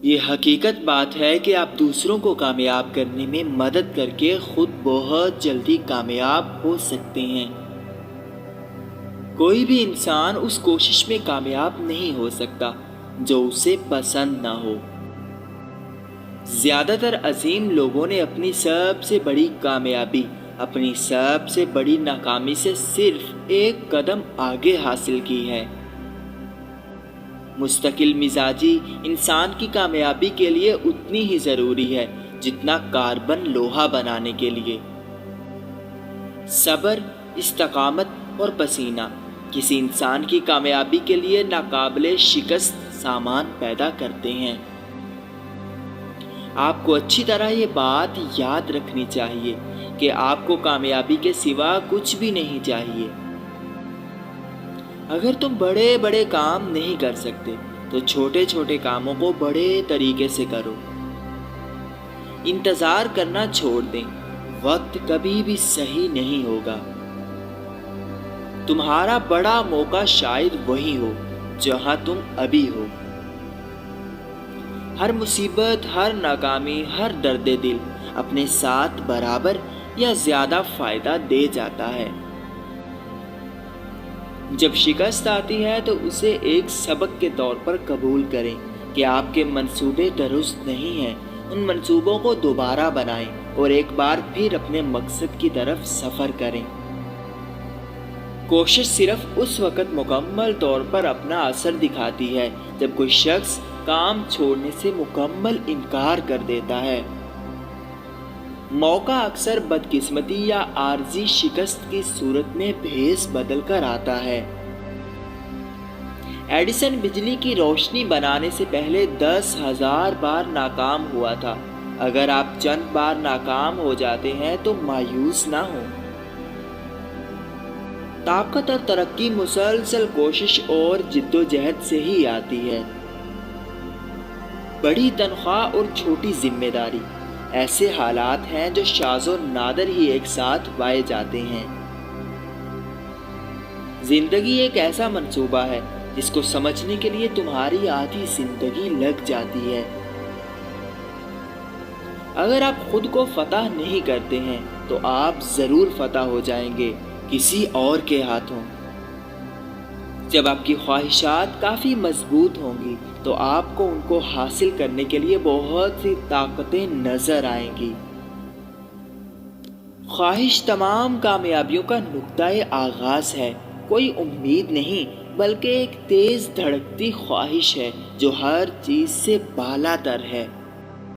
یہ حقیقت بات ہے کہ آپ دوسروں کو کامیاب کرنے میں مدد کر کے خود بہت جلدی کامیاب ہو سکتے ہیں۔ کوئی بھی انسان اس کوشش میں کامیاب نہیں ہو سکتا جو اسے پسند نہ ہو۔ زیادہ تر عظیم لوگوں نے اپنی سب سے بڑی کامیابی اپنی سب سے بڑی ناکامی سے صرف ایک قدم آگے حاصل کی ہے۔ مستقل مزاجی انسان کی کامیابی کے لیے اتنی ہی ضروری ہے جتنا کاربن لوہا بنانے کے لیے۔ صبر، استقامت اور پسینہ کسی انسان کی کامیابی کے لیے ناقابل شکست سامان پیدا کرتے ہیں۔ آپ کو اچھی طرح یہ بات یاد رکھنی چاہیے کہ آپ کو کامیابی کے سوا کچھ بھی نہیں چاہیے۔ اگر تم بڑے بڑے کام نہیں کر سکتے تو چھوٹے چھوٹے کاموں کو بڑے طریقے سے کرو۔ انتظار کرنا چھوڑ دیں، وقت کبھی بھی صحیح نہیں ہوگا۔ تمہارا بڑا موقع شاید وہی ہو جہاں تم ابھی ہو۔ ہر مصیبت، ہر ناکامی، ہر درد دل اپنے ساتھ برابر یا زیادہ فائدہ دے جاتا ہے۔ جب شکست آتی ہے تو اسے ایک سبق کے طور پر قبول کریں کہ آپ کے منصوبے درست نہیں ہیں۔ ان منصوبوں کو دوبارہ بنائیں اور ایک بار پھر اپنے مقصد کی طرف سفر کریں۔ کوشش صرف اس وقت مکمل طور پر اپنا اثر دکھاتی ہے جب کوئی شخص کام چھوڑنے سے مکمل انکار کر دیتا ہے۔ موقع اکثر بدقسمتی یا عارضی شکست کی صورت میں بھیس بدل کر آتا ہے۔ ایڈیسن بجلی کی روشنی بنانے سے پہلے 10,000 بار ناکام ہوا تھا۔ اگر آپ چند بار ناکام ہو جاتے ہیں تو مایوس نہ ہوں۔ طاقت اور ترقی مسلسل کوشش اور جدوجہد سے ہی آتی ہے۔ بڑی تنخواہ اور چھوٹی ذمہ داری ایسے حالات ہیں جو شاذ و نادر ہی ایک ساتھ پائے جاتے ہیں۔ زندگی ایک ایسا منصوبہ ہے جس کو سمجھنے کے لیے تمہاری آدھی زندگی لگ جاتی ہے۔ اگر آپ خود کو فتح نہیں کرتے ہیں تو آپ ضرور فتح ہو جائیں گے کسی اور کے ہاتھوں۔ جب آپ کی خواہشات کافی مضبوط ہوں گی تو آپ کو ان کو حاصل کرنے کے لیے بہت سی طاقتیں نظر آئیں گی۔ خواہش تمام کامیابیوں کا نقطۂ آغاز ہے، کوئی امید نہیں بلکہ ایک تیز دھڑکتی خواہش ہے جو ہر چیز سے بالا تر ہے۔